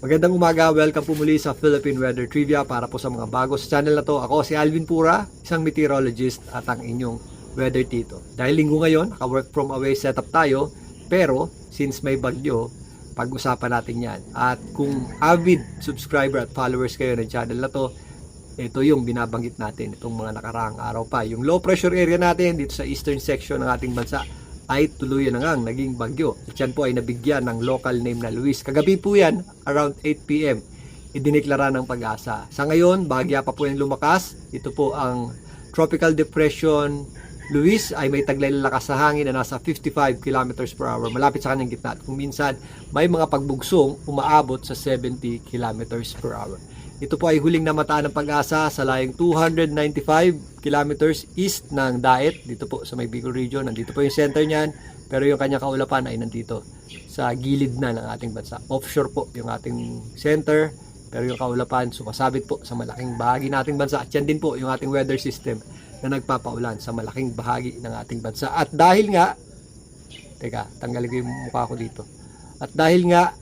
Magandang umaga, welcome po muli sa Philippine Weather Trivia para po sa mga bago sa channel na to. Ako si Alvin Pura, isang meteorologist at ang inyong weather tito. Dahil linggo ngayon, naka-work from away setup tayo, pero since may bagyo, pag-usapan natin yan. At kung avid subscriber at followers kayo ng channel na to, ito yung binabanggit natin itong mga nakaraang araw pa. Yung low pressure area natin dito sa eastern section ng ating bansa ay tuluyan na ngang naging bagyo. At yan po ay nabigyan ng local name na Luis. Kagabi po yan, around 8 p.m. idineklara ng Pag-asa. Sa ngayon, bahagya pa po yung lumakas. Ito po ang Tropical Depression Luis ay may taglay na lakas na hangin na nasa 55 kilometers per hour. Malapit sa kanyang gitna. At kung minsan, may mga pagbugsong umaabot sa 70 kilometers per hour. Ito po ay huling namataan ng Pag-asa sa layong 295 kilometers east ng Daet. Dito po sa may Bicol region. Nandito po yung center niyan. Pero yung kanyang kaulapan ay nandito sa gilid na ng ating bansa. Offshore po yung ating center. Pero yung kaulapan sumasabit po sa malaking bahagi ng ating bansa. At yan din po yung ating weather system na nagpapaulan sa malaking bahagi ng ating bansa. At dahil nga, teka, tanggalin ko yung mukha ko dito. At dahil nga,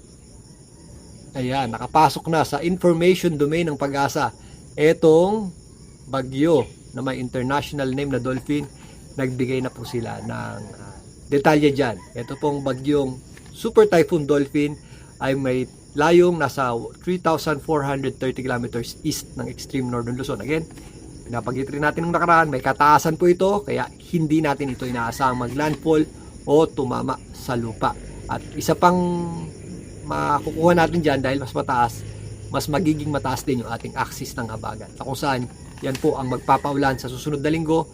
ayan, nakapasok na sa information domain ng Pag-asa etong bagyo na may international name na Dolphin. Nagbigay na po sila ng detalye dyan. Ito pong bagyong Super Typhoon Dolphin ay may layong nasa 3,430 kilometers east ng extreme northern Luzon. Again, pinapagit rin natin ng nakaraan, may kataasan po ito, kaya hindi natin ito inaasahang maglandfall o tumama sa lupa. At isa pang makukuha natin dyan dahil mas mataas, mas magiging mataas din yung ating axis ng habagat. Kung saan, yan po ang magpapaulan sa susunod na linggo,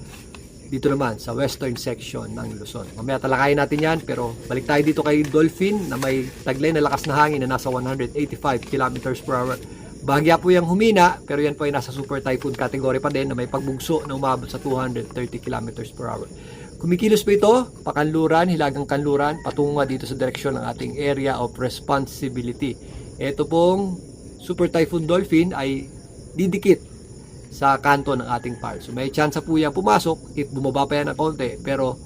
dito naman sa western section ng Luzon. Mamaya talakayin natin yan, pero balik tayo dito kay Dolphin na may taglay na lakas na hangin na nasa 185 kilometers per hour. Bahagya po yung humina, pero yan po ay nasa super typhoon category pa din na may pagbugso na umabot sa 230 kilometers per hour. Kumikilos po ito, pakanluran, hilagang kanluran, patungo dito sa direksyon ng ating area of responsibility. Ito pong Super Typhoon Dolphin ay didikit sa kanto ng ating PAR. So may tsansa po yan pumasok if bumaba pa yan ng konti, pero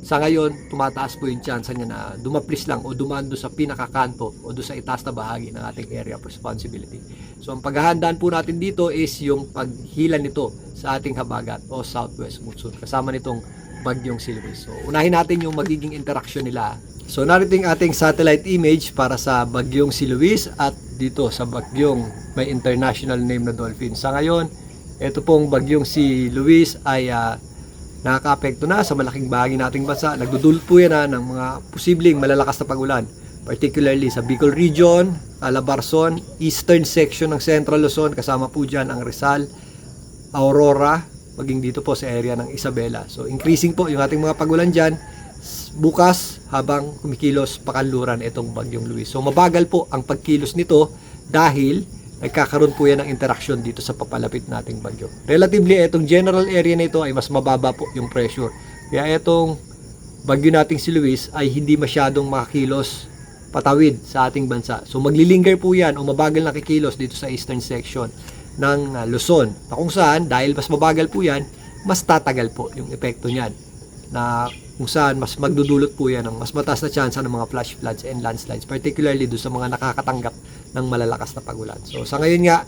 sa ngayon, tumataas po yung tsansa niya na dumaplis lang o dumaan doon sa pinakakanto o doon sa itaas na bahagi ng ating area of responsibility. So ang paghahandaan po natin dito is yung paghila nito sa ating habagat o southwest monsoon. Kasama nitong bagyong si Luis. So unahin natin yung magiging interaction nila. So narito yung ating satellite image para sa bagyong si Luis at dito sa bagyong may international name na Dolphin. Sa ngayon, ito pong bagyong si Luis ay nakaka-apekto na sa malaking bahagi nating bansa. Nagdudulot po yan ng mga posibleng malalakas na pag-ulan, particularly sa Bicol region, Calabarzon, eastern section ng Central Luzon, kasama po dyan ang Rizal, Aurora, maging dito po sa area ng Isabela. So increasing po yung ating mga pag-ulan dyan bukas habang kumikilos pakanluran itong bagyong Luis. So mabagal po ang pagkilos nito dahil nagkakaroon po yan ng interaction dito sa papalapit nating bagyo. Relatively, itong general area na ito ay mas mababa po yung pressure. Kaya itong bagyo nating si Luis ay hindi masyadong makakilos patawid sa ating bansa. So maglilinger po yan o mabagal na kikilos dito sa eastern section ng Luzon. Na kung saan, dahil mas mabagal po yan, mas tatagal po yung epekto niyan. Na kung saan mas magdudulot po yan ng mas mataas na chance ng mga flash floods and landslides, particularly doon sa mga nakakatanggap ng malalakas na pagulan. So sa ngayon nga,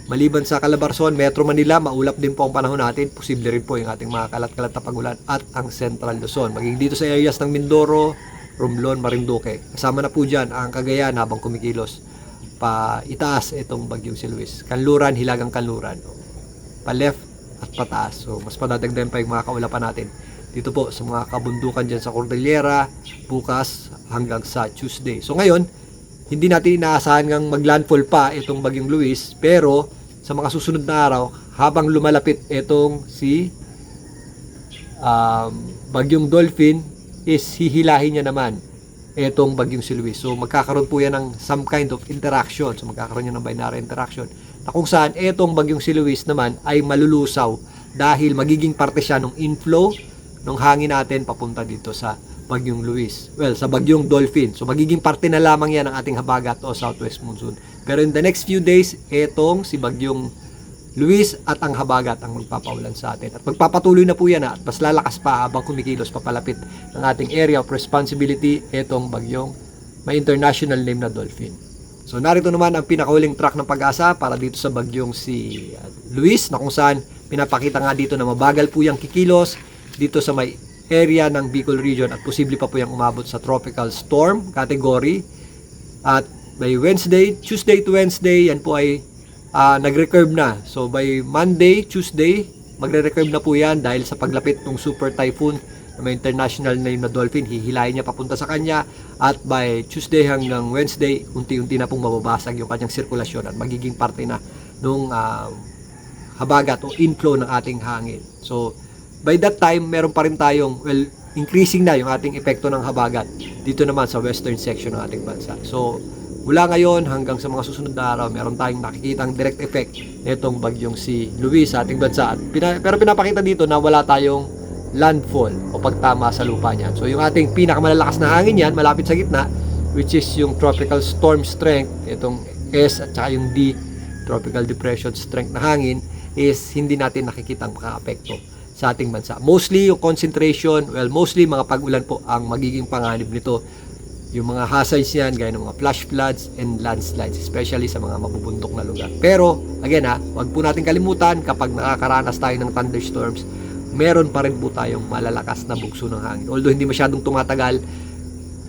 maliban sa Calabarzon, Metro Manila, maulap din po ang panahon natin. Posible rin po yung ating mga kalat-kalat na pagulan at ang Central Luzon. Maging dito sa areas ng Mindoro, Romblon, Marinduque. Kasama na po dyan ang Cagayan habang kumikilos pa itaas itong bagyong si Luis. Kanluran, hilagang kanluran. Pa left at pataas. So mas padadagdagan pa yung mga kaulapan natin dito po sa mga kabundukan dyan sa Cordillera bukas hanggang sa Tuesday. So ngayon, hindi natin inaasahan ngang maglandfall pa itong bagyong Luis, pero sa mga susunod na araw, habang lumalapit itong si bagyong Dolphin, is hihilahin niya naman itong bagyong si Luis. So magkakaroon po yan ng some kind of interaction. So magkakaroon yan ng binary interaction na kung saan itong bagyong si Luis naman ay malulusaw dahil magiging parte siya ng inflow ng hangin natin papunta dito sa bagyong Luis. Well, sa bagyong Dolphin. So magiging parte na lamang yan ng ating habagat o southwest monsoon. Pero in the next few days, etong si bagyong Luis at ang habagat ang magpapaulan sa atin. At magpapatuloy na po yan at mas lalakas pa habang kumikilos papalapit ng ating area of responsibility, etong bagyong may international name na Dolphin. So narito naman ang pinakahuling track ng Pag-asa para dito sa bagyong si Luis, na kung saan pinapakita nga dito na mabagal po yung kikilos dito sa may area ng Bicol region at posible pa po yung umabot sa tropical storm category. At by Tuesday to Wednesday, yan po ay nag-recurve na. So by Monday, Tuesday, magre-recurve na po yan dahil sa paglapit ng super typhoon na may international name na Dolphin. Hihilayin niya papunta sa kanya at by Tuesday hanggang Wednesday, unti-unti na pong mababasag yung kanyang sirkulasyon at magiging parte na nung habagat o inflow ng ating hangin. So by that time, meron pa rin tayong, increasing na yung ating epekto ng habagat dito naman sa western section ng ating bansa. So mula ngayon hanggang sa mga susunod na araw, meron tayong nakikitang direct effect nitong bagyong si Luis sa ating bansa. Pero pinapakita dito na wala tayong landfall o pagtama sa lupa niyan. So yung ating pinakamalalakas na hangin yan, malapit sa gitna, which is yung tropical storm strength, itong S at saka yung D, tropical depression strength na hangin, is hindi natin nakikitang makaapekto sa ating bansa. Mostly yung concentration, mostly mga pag-ulan po ang magiging panganib nito. Yung mga hazards yan, gaya ng mga flash floods and landslides, especially sa mga mabubundok na lugar. Pero, again wag po natin kalimutan, kapag nakakaranas tayo ng thunderstorms, meron pa rin po tayong malalakas na bugso ng hangin. Although hindi masyadong tumatagal,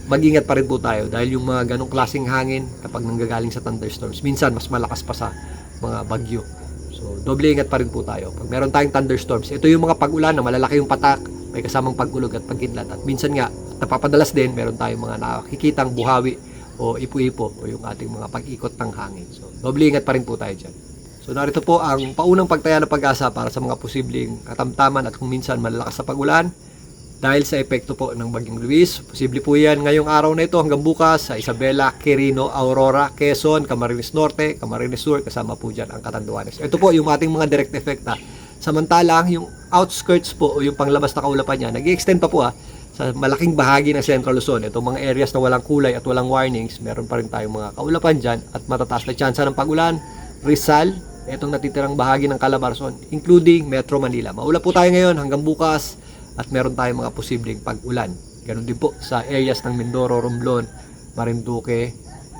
mag-ingat pa rin po tayo dahil yung mga ganong klaseng hangin, kapag nanggagaling sa thunderstorms, minsan mas malakas pa sa mga bagyo. So, doble ingat pa rin po tayo. Pag meron tayong thunderstorms, ito yung mga pag-ulan na malalaki yung patak, may kasamang pagkulog at pagkidlat. At minsan nga, napapadalas din, meron tayong mga nakikitang buhawi o ipo-ipo o yung ating mga pag-ikot ng hangin. So, doble ingat pa rin po tayo dyan. So, narito po ang paunang pagtaya ng Pag-asa para sa mga posibleng katamtaman at kung minsan malalakas na pag-ulan dahil sa epekto po ng bagyong Luis. Posible po yan ngayong araw na ito hanggang bukas sa Isabela, Quirino, Aurora, Quezon, Camarines Norte, Camarines Sur, kasama po dyan ang Catanduanes. Ito po yung ating mga direct effect Samantalang yung outskirts po o yung panglabas na kaulapan niya, nag-i-extend pa po sa malaking bahagi ng Central Luzon. Itong mga areas na walang kulay at walang warnings, meron pa rin tayong mga kaulapan dyan at matataas na tsansa ng pag-ulan. Rizal, itong natitirang bahagi ng Calabarzon, including Metro Manila. Maulap po tayo ngayon hanggang bukas at meron tayong mga posibleng pag-ulan. Ganun din po sa areas ng Mindoro, Romblon, Marinduque,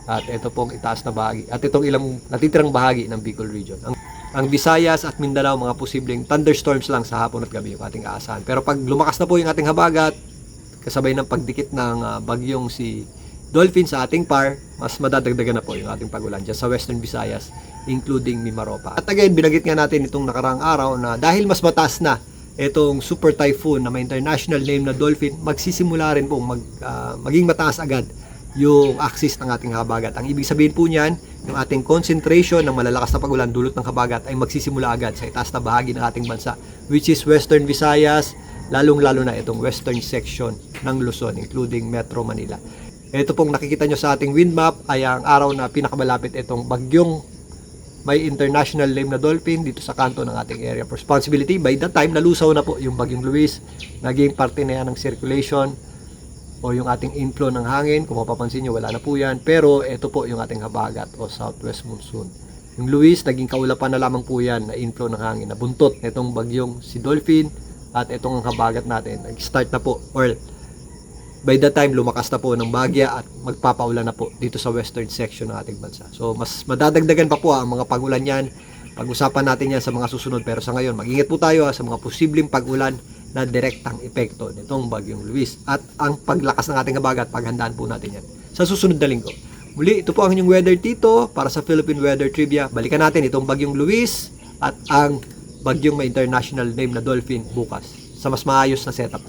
at ito pong itaas na bahagi. At itong ilang natitirang bahagi ng Bicol region. Ang Visayas at Mindanao, mga posibleng thunderstorms lang sa hapon at gabi yung ating aasahan. Pero pag lumakas na po yung ating habagat, kasabay ng pagdikit ng bagyong si Dolphin sa ating par, mas madadagdagan na po yung ating pag-ulan dyan sa Western Visayas, including Mimaropa. At again, binanggit nga natin itong nakaraang araw na dahil mas mataas na itong super typhoon na may international name na Dolphin, magsisimula rin po maging mataas agad yung axis ng ating habagat. Ang ibig sabihin po niyan, yung ating concentration ng malalakas na pag-ulan dulot ng habagat ay magsisimula agad sa itaas na bahagi ng ating bansa, which is Western Visayas, lalong-lalo na itong western section ng Luzon, including Metro Manila. Ito pong nakikita nyo sa ating wind map ay ang araw na pinakamalapit itong bagyong may international name na Dolphin dito sa kanto ng ating area of responsibility. By that time, nalusaw na po yung bagyong Luis, naging parte na yan ng circulation o yung ating inflow ng hangin. Kung mapapansin nyo, wala na po yan. Pero ito po yung ating habagat o southwest monsoon. Yung Luis, naging kaulapan na lamang po yan na inflow ng hangin, na buntot nitong bagyong si Dolphin. At itong habagat natin, nag-start na po, or by that time, lumakas na po ng bagya at magpapaulan na po dito sa western section ng ating bansa. So, mas madadagdagan pa po ang mga pag-ulan yan. Pag-usapan natin yan sa mga susunod. Pero sa ngayon, mag-ingat po tayo sa mga posibleng pag-ulan na direktang epekto nitong bagyong Luis. At ang paglakas ng ating habagat, paghandaan po natin yan sa susunod na linggo. Muli, ito po ang inyong Weather Tito para sa Philippine Weather Trivia. Balikan natin itong bagyong Luis at ang bagyong may international name na Dolphin bukas sa mas maayos na setup.